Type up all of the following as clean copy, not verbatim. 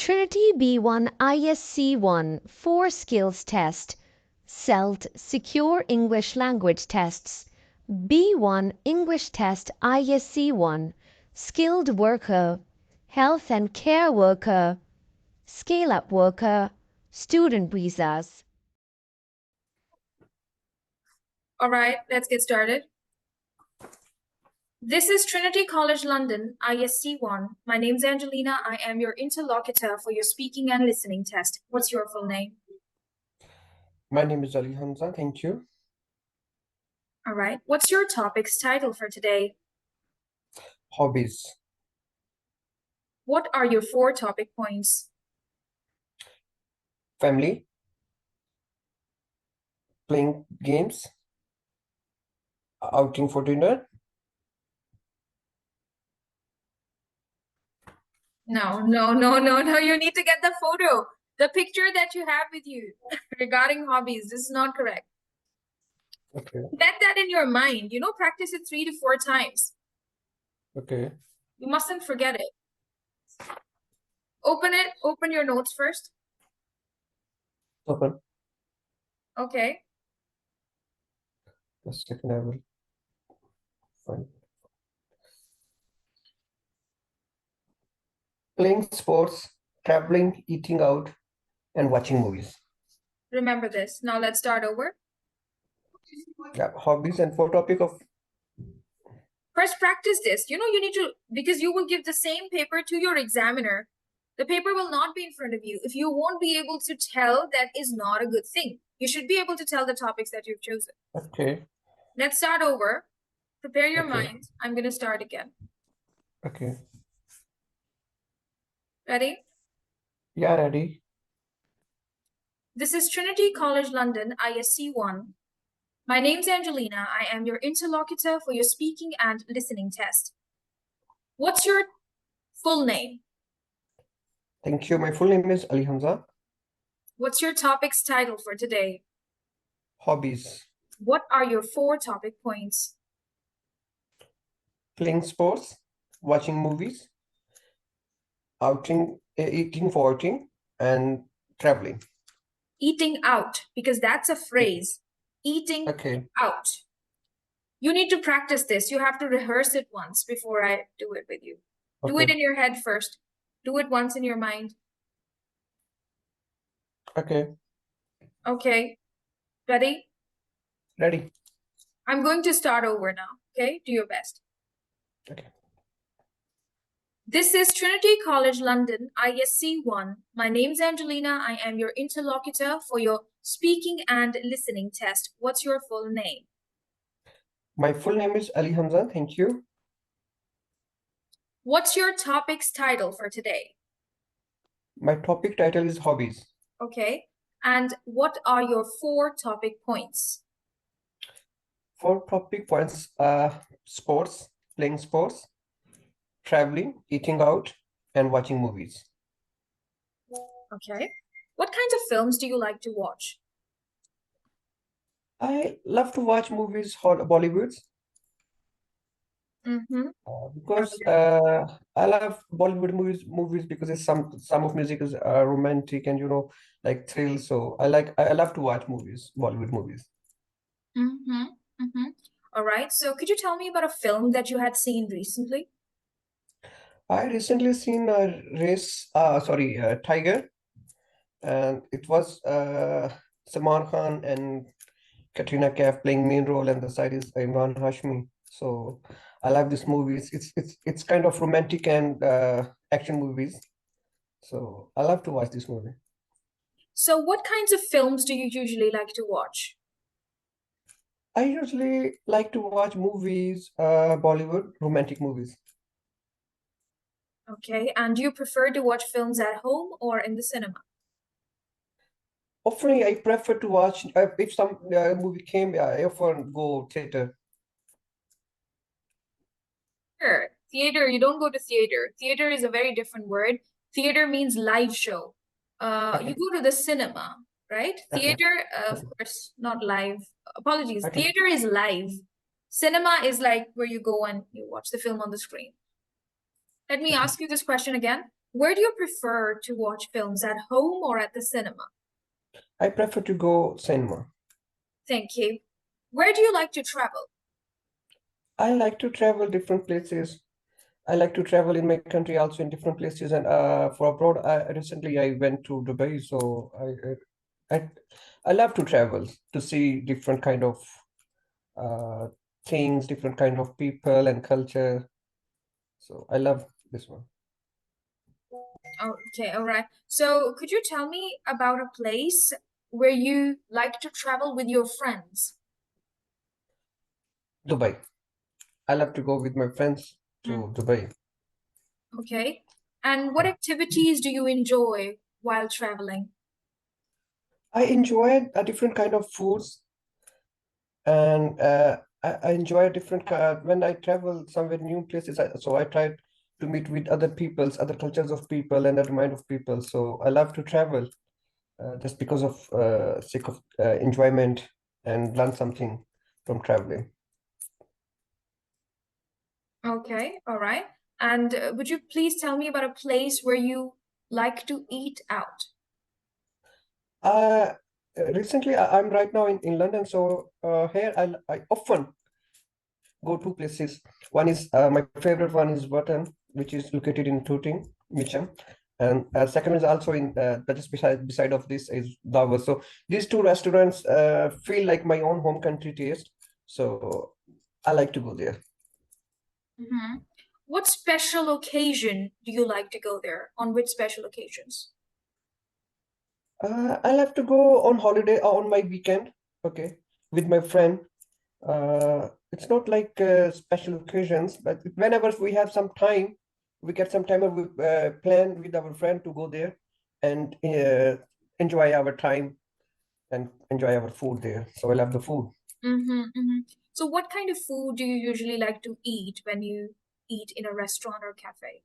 Trinity B1 ISE-1 4 Skills Test, SELT Secure English Language Tests, B1 English Test ISE-1 Skilled Worker, Health and Care Worker, Scale-Up Worker, Student Visas. All right, let's get started. This is Trinity College London, ISE-1. My name's Angelina. I am your interlocutor for your speaking and listening test. What's your full name? My name is Ali Hamza. Thank you. All right. What's your topic's title for today? Hobbies. What are your 4 topic points? Family. Playing games. Outing for dinner. No. You need to get the photo, the picture that you have with you regarding hobbies. This is not correct. Okay. Get that in your mind. Practice it 3 to 4 times. Okay. You mustn't forget it. Open it. Open your notes first. Open. Okay. The second I will find. Playing sports, traveling, eating out, and watching movies. Remember this. Now let's start over. Yeah, hobbies and for topic of. First, practice this. You need to, because you will give the same paper to your examiner. The paper will not be in front of you. If you won't be able to tell, that is not a good thing. You should be able to tell the topics that you've chosen. Okay. Let's start over. Prepare your mind. I'm going to start again. Okay. Ready? Yeah, ready. This is Trinity College London, ISE-1. My name's Angelina. I am your interlocutor for your speaking and listening test. What's your full name? Thank you. My full name is Ali Hamza. What's your topic's title for today? Hobbies. What are your 4 topic points? Playing sports, watching movies, outing, eating for outing, and traveling. Eating out, because that's a phrase. Eating out. You need to practice this. You have to rehearse it once before I do it with you. Do it in your head first. Do it once in your mind. Okay. Okay. Ready? Ready. I'm going to start over now. Okay? Do your best. Okay. This is Trinity College London, ISE-1. My name's Angelina. I am your interlocutor for your speaking and listening test. What's your full name? My full name is Ali Hamza. Thank you. What's your topic's title for today? My topic title is hobbies. Okay. And what are your 4 topic points? 4 topic points: sports, playing sports, traveling, eating out, and watching movies. Okay. What kinds of films do you like to watch? I love to watch movies, Bollywoods. Because I love Bollywood movies because it's some of music is romantic and like thrill. So I love to watch movies, Bollywood movies. All right. So could you tell me about a film that you had seen recently? I recently seen a Tiger, and it was Salman Khan and Katrina Kaif playing main role, and the side is Imran Hashmi. So I love this movie. It's kind of romantic and action movies. So I love to watch this movie. So what kinds of films do you usually like to watch? I usually like to watch movies, Bollywood romantic movies. Okay, and do you prefer to watch films at home or in the cinema? Often I prefer to watch, if some movie came, I often go theater. Sure. Theater, you don't go to theater. Theater is a very different word. Theater means live show. You go to the cinema, right? Theater, of course, not live. Apologies. Theater is live. Cinema is like where you go and you watch the film on the screen. Let me ask you this question again. Where do you prefer to watch films, at home or at the cinema? I prefer to go cinema. Thank you. Where do you like to travel? I like to travel different places. I like to travel in my country also in different places, and for abroad, recently I went to Dubai, so I I love to travel to see different kind of uh, things, different kind of people and culture. So I love this one. Okay, all right. So could you tell me about a place where you like to travel with your friends? Dubai. I love to go with my friends to Dubai. Okay. And what activities do you enjoy while traveling? I enjoy a different kind of foods, and I enjoy different when I travel somewhere new places. So I try to meet with other peoples, other cultures of people, and other mind of people. So I love to travel just because of sake of enjoyment and learn something from traveling. Okay, all right. And would you please tell me about a place where you like to eat out? Recently, I'm right now in London, so here I often go two places. One is my favorite one is Button, which is located in Tooting, Mitcham, and second is also in just beside of this is Dover. So these two restaurants feel like my own home country taste. So I like to go there. Mm-hmm. What special occasion do you like to go there? On which special occasions? I love to go on holiday on my weekend, okay, with my friend. It's not like special occasions, but whenever we have some time, we get some time and we plan with our friend to go there and enjoy our time and enjoy our food there. So I love the food. Mm-hmm, mm-hmm. So what kind of food do you usually like to eat when you eat in a restaurant or cafe?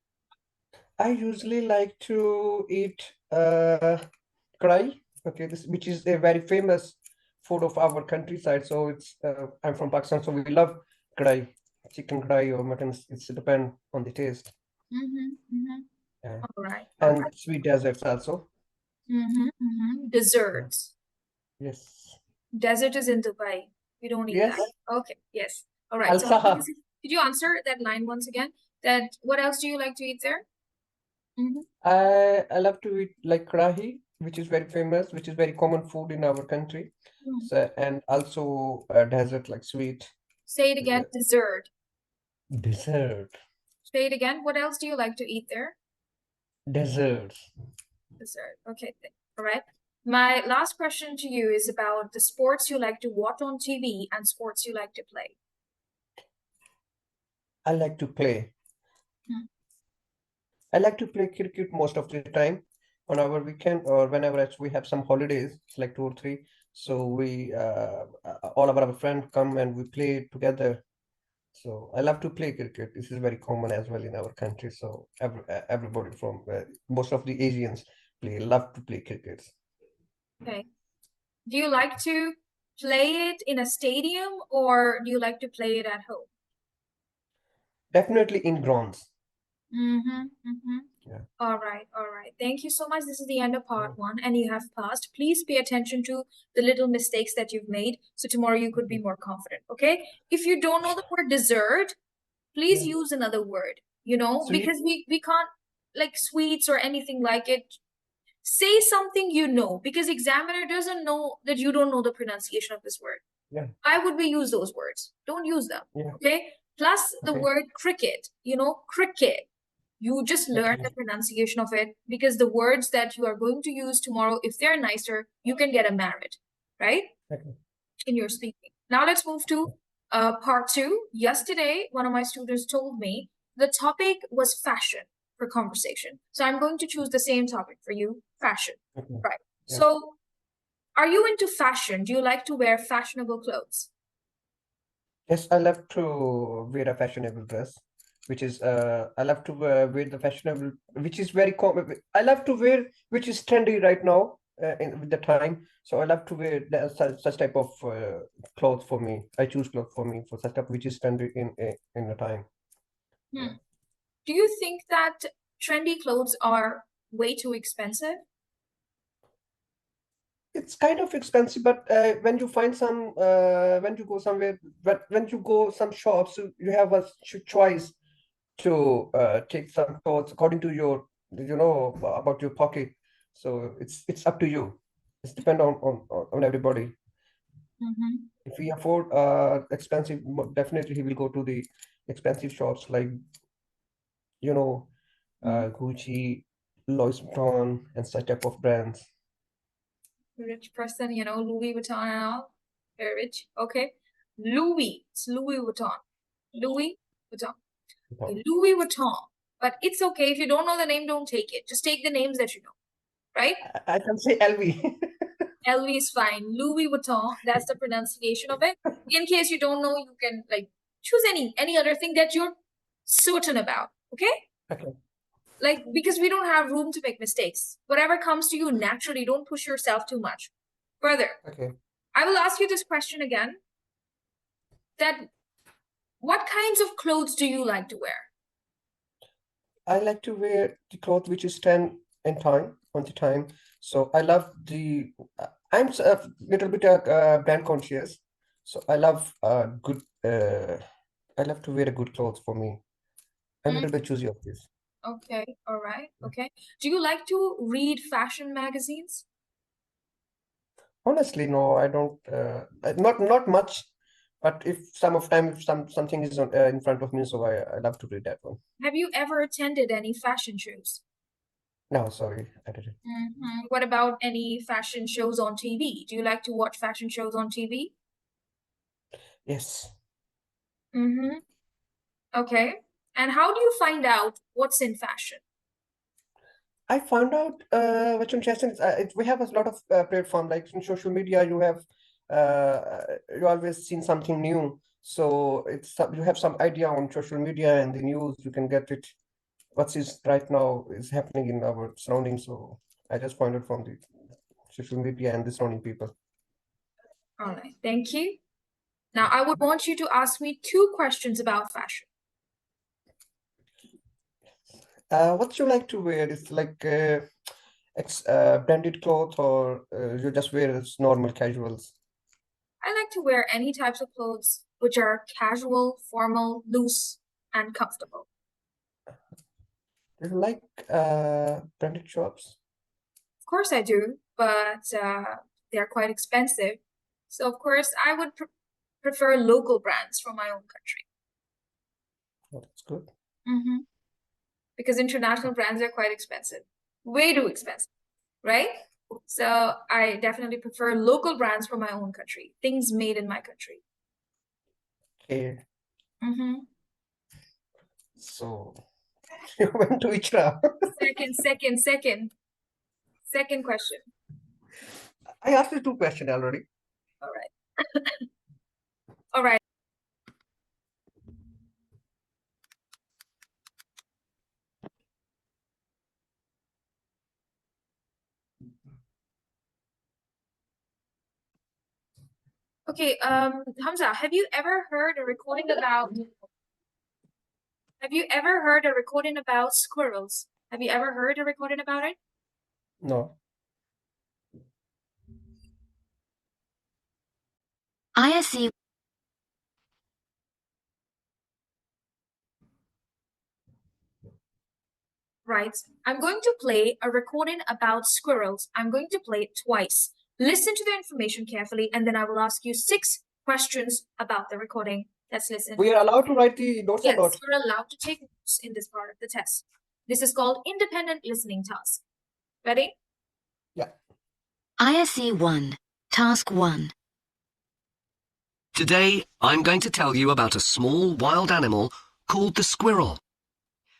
I usually like to eat kadai, okay, this which is a very famous food of our countryside. So it's I'm from Pakistan, so we love kadai, chicken kadai or mutton. It's depend on the taste. Mm-hmm, mm-hmm. Yeah. All right, all And right. sweet desserts also. Mm-hmm, mm-hmm. Yeah. Desserts. Yes. Desert is in Dubai. We don't eat that. Yes. Okay, yes. All right. So Alsaha. could you answer that line once again? That what else do you like to eat there? Mm-hmm. I love to eat like karahi, which is very famous, which is very common food in our country. So and also dessert like sweet. Say it again. Dessert. Dessert. Say it again. What else do you like to eat there? Desserts. Dessert. Okay. All right. My last question to you is about the sports you like to watch on TV and sports you like to play. I like to play. I like to play cricket most of the time on our weekend or whenever we have some holidays, it's like 2 or 3. So we all of our friends come and we play together. So I love to play cricket. This is very common as well in our country. So everybody from most of the Asians love to play cricket. Okay. Do you like to play it in a stadium or do you like to play it at home? Definitely in grounds. Mm-hmm, mm-hmm. Yeah. All right, all right. Thank you so much. This is the end of part one, and you have passed. Please pay attention to the little mistakes that you've made, so tomorrow you could be more confident. Okay? If you don't know the word dessert, please use another word. You know, Sweet. because we can't like sweets or anything like it. Say something you know, because examiner doesn't know that you don't know the pronunciation of this word. Yeah. Why would we use those words? Don't use them. Yeah. Okay? Plus the Okay. word cricket. You know, cricket. You just learn the pronunciation of it because the words that you are going to use tomorrow, if they're nicer, you can get a merit, right? Okay. In your speaking. Now let's move to part two. Yesterday, one of my students told me the topic was fashion for conversation. So I'm going to choose the same topic for you, fashion. Okay. Right. Yeah. So are you into fashion? Do you like to wear fashionable clothes? Yes, I love to wear a fashionable dress, which is I love to wear the fashionable, which is very common. I love to wear which is trendy right now with the time. So I love to wear such type of clothes for me. I choose clothes for me for such type which is trendy in the time. Hmm. Do you think that trendy clothes are way too expensive? It's kind of expensive, but when you find some, when you go somewhere, when you go some shops, you have a choice to take some clothes according to your, about your pocket. So it's up to you. It's depend on everybody. Mm-hmm. If we afford expensive, definitely he will go to the expensive shops like, Gucci, Louis Vuitton, and such type of brands. Rich person, Louis Vuitton and all. Very rich. Okay. Louis. It's Louis Vuitton. Louis Vuitton. Okay, Louis Vuitton. But it's okay. If you don't know the name, don't take it. Just take the names that you know. Right? I can say LV. LV is fine. Louis Vuitton. That's the pronunciation of it. In case you don't know, you can choose any other thing that you're certain about. Okay? Okay. Because we don't have room to make mistakes. Whatever comes to you naturally, don't push yourself too much. Further, Okay. I will ask you this question again. That what kinds of clothes do you like to wear? I like to wear the cloth which is 10 in time, on the time. So I love the, I'm a little bit brand conscious. So I love good, I love to wear a good clothes for me. I'm a little bit choosy of this. Okay, all right, okay. Do you like to read fashion magazines? Honestly, no, I don't, not much, but if something is in front of me, so I love to read that one. Have you ever attended any fashion shows? No, sorry, I didn't. What about any fashion shows on TV? Do you like to watch fashion shows on TV? Yes. Okay. And how do you find out what's in fashion? I found out what's interesting is we have a lot of platform like in social media. You always seen something new, so you have some idea on social media and the news. You can get it. What is right now is happening in our surroundings. So I just found it from the social media and the surrounding people. All right, thank you. Now I would want you to ask me 2 questions about fashion. What you like to wear? Is like branded clothes, or you just wear as normal casuals? I like to wear any types of clothes which are casual, formal, loose, and comfortable. Do you like branded shops? Of course I do, but they're quite expensive. So of course I would prefer local brands from my own country. Oh, that's good. Because international brands are quite expensive, way too expensive, right? So I definitely prefer local brands from my own country, things made in my country. Okay. So you went to Ichra. Second question. I asked you 2 questions already. All right. All right. Okay, Hamza, have you ever heard a recording about squirrels? Have you ever heard a recording about it? No. ISE. Right. I'm going to play a recording about squirrels. I'm going to play it twice. Listen to the information carefully, and then I will ask you 6 questions about the recording. Let's listen. We are allowed to write the notes or Yes, not? we're allowed to take notes in this part of the test. This is called independent listening task. Ready? Yeah. ISE-1, Task 1. Today, I'm going to tell you about a small wild animal called the squirrel.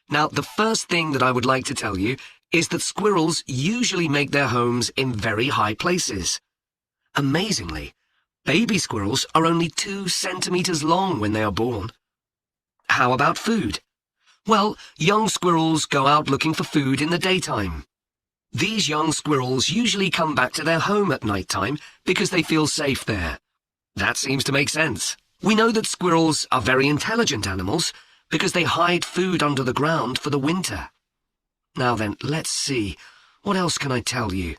Now, the first thing that I would like to tell you is that squirrels usually make their homes in very high places. Amazingly, baby squirrels are only 2 centimeters long when they are born. How about food? Well, young squirrels go out looking for food in the daytime. These young squirrels usually come back to their home at nighttime because they feel safe there. That seems to make sense. We know that squirrels are very intelligent animals because they hide food under the ground for the winter. Now then, let's see. What else can I tell you?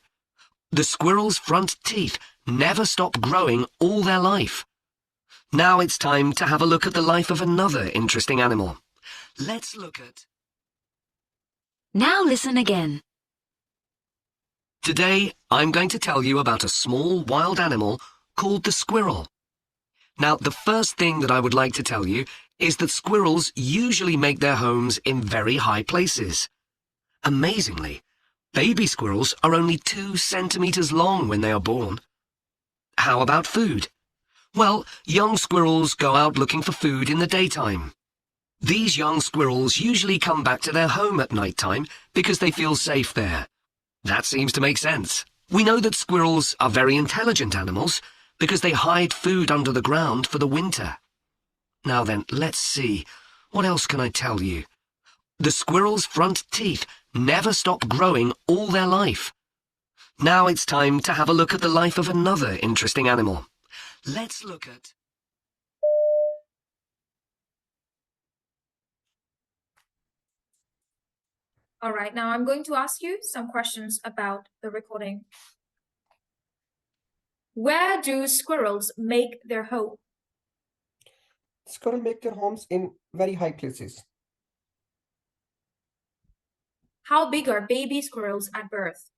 The squirrel's front teeth never stop growing all their life. Now it's time to have a look at the life of another interesting animal. Let's look at... Now listen again. Today, I'm going to tell you about a small wild animal called the squirrel. Now, the first thing that I would like to tell you is that squirrels usually make their homes in very high places. Amazingly, baby squirrels are only 2 centimeters long when they are born. How about food? Well, young squirrels go out looking for food in the daytime. These young squirrels usually come back to their home at night time because they feel safe there. That seems to make sense. We know that squirrels are very intelligent animals because they hide food under the ground for the winter. Now then, let's see. What else can I tell you? The squirrel's front teeth never stop growing all their life. Now it's time to have a look at the life of another interesting animal. Let's look at... All right, now I'm going to ask you some questions about the recording. Where do squirrels make their home? Squirrels make their homes in very high places. How big are baby squirrels at birth?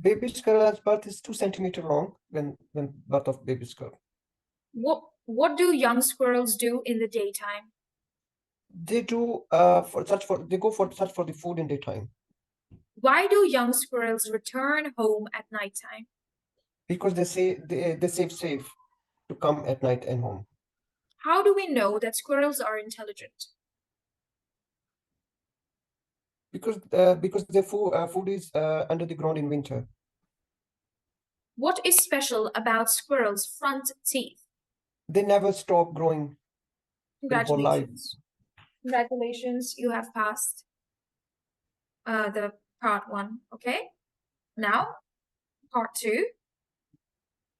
Baby squirrel at birth is 2 centimeters long when birth of baby squirrel. What do young squirrels do in the daytime? They do they go for search for the food in daytime Why do young squirrels return home at nighttime? because they say they safe to come at night and home. How do we know that squirrels are intelligent? Because their food is under the ground in winter. What is special about squirrels' front teeth? They never stop growing their whole life. Congratulations. Congratulations, you have passed the part 1, okay? Now, part 2.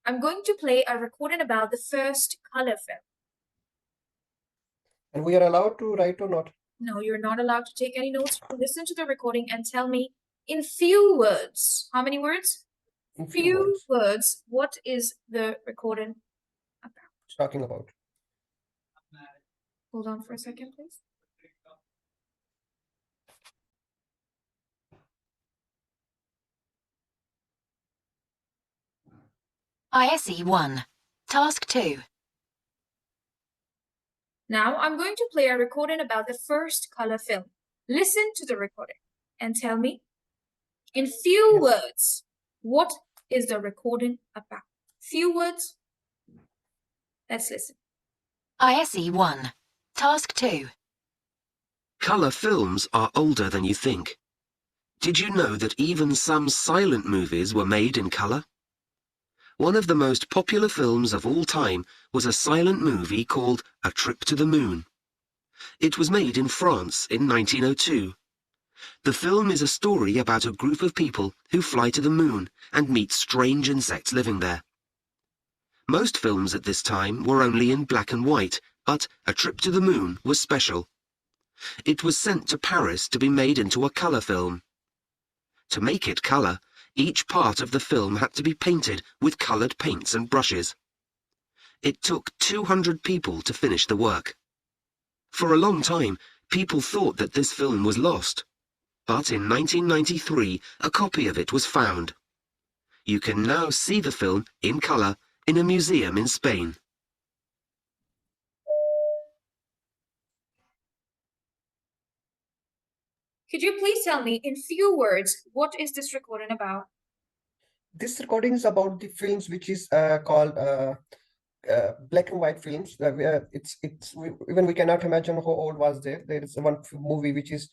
I'm going to play a recording about the first color film. And we are allowed to write or not? No, you're not allowed to take any notes. Listen to the recording and tell me in few words. How many words? In Few words. What is the recording about? Talking about. Hold on for a second, please. ISE-1, Task 2. Now I'm going to play a recording about the first color film. Listen to the recording and tell me in few words, what is the recording about? Few words. Let's listen. ISE-1, Task 2. Colour films are older than you think. Did you know that even some silent movies were made in colour? One of the most popular films of all time was a silent movie called A Trip to the Moon. It was made in France in 1902. The film is a story about a group of people who fly to the moon and meet strange insects living there. Most films at this time were only in black and white, but A Trip to the Moon was special. It was sent to Paris to be made into a colour film. To make it colour, each part of the film had to be painted with coloured paints and brushes. It took 200 people to finish the work. For a long time, people thought that this film was lost. But in 1993, a copy of it was found. You can now see the film in colour in a museum in Spain. Could you please tell me in few words, what is this recording about? This recording is about the films which is called black and white films. Even we cannot imagine how old was there. There is one movie which is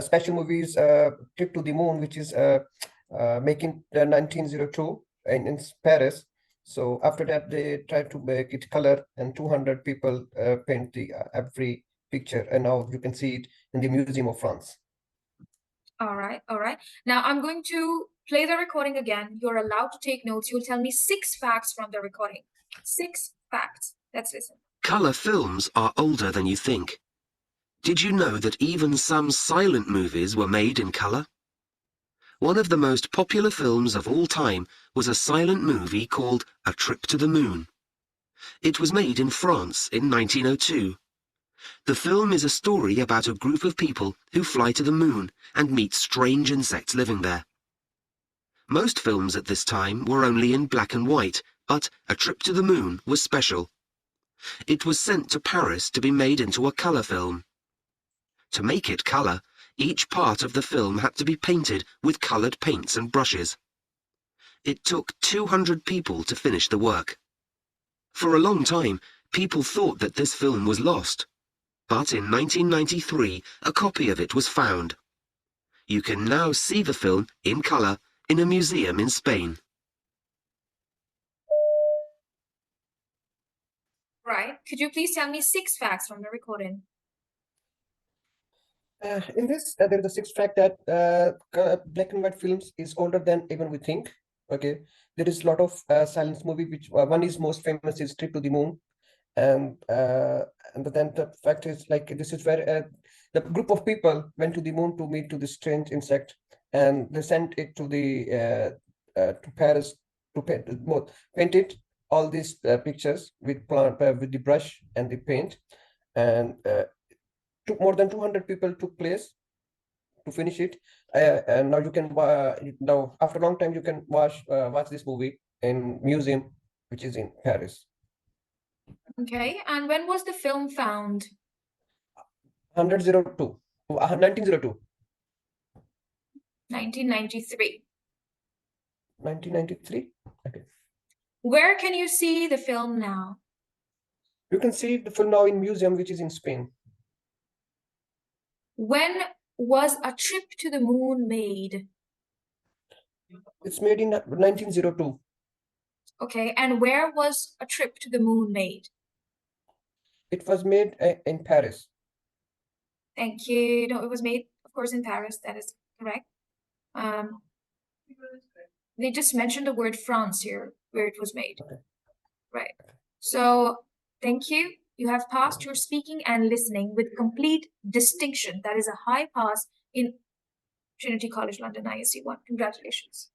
special movies, Trip to the Moon, which is making 1902 in Paris. So after that, they tried to make it color, and 200 people paint the every picture, and now you can see it in the Museum of France. All right, all right. Now I'm going to play the recording again. You're allowed to take notes. You'll tell me 6 facts from the recording. 6 facts. Let's listen. Colour films are older than you think. Did you know that even some silent movies were made in colour? One of the most popular films of all time was a silent movie called A Trip to the Moon. It was made in France in 1902. The film is a story about a group of people who fly to the moon and meet strange insects living there. Most films at this time were only in black and white, but A Trip to the Moon was special. It was sent to Paris to be made into a colour film. To make it colour, each part of the film had to be painted with coloured paints and brushes. It took 200 people to finish the work. For a long time, people thought that this film was lost. But in 1993, a copy of it was found. You can now see the film in colour in a museum in Spain. Right. Could you please tell me 6 facts from the recording? In this, there is a sixth fact that black and white films is older than even we think. Okay, there is a lot of silence movie, which one is most famous is Trip to the Moon, and then the fact is like this is where the group of people went to the moon to meet to this strange insect, and they sent it to the to Paris to paint it all these pictures with with the brush and the paint, and more than 200 people took place to finish it. And now you can now after a long time you can watch this movie in museum which is in Paris. Okay. And when was the film found? 1902. 1993. 1993. Okay. Where can you see the film now? You can see the film now in museum which is in Spain. When was A Trip to the Moon made? It's made in 1902. Okay. And where was A Trip to the Moon made? It was made in Paris. Thank you. No, it was made, of course, in Paris. That is correct. They just mentioned the word France here, where it was made. Okay. Right. So, thank you. You have passed your speaking and listening with complete distinction. That is a high pass in Trinity College London ISE-1. Congratulations.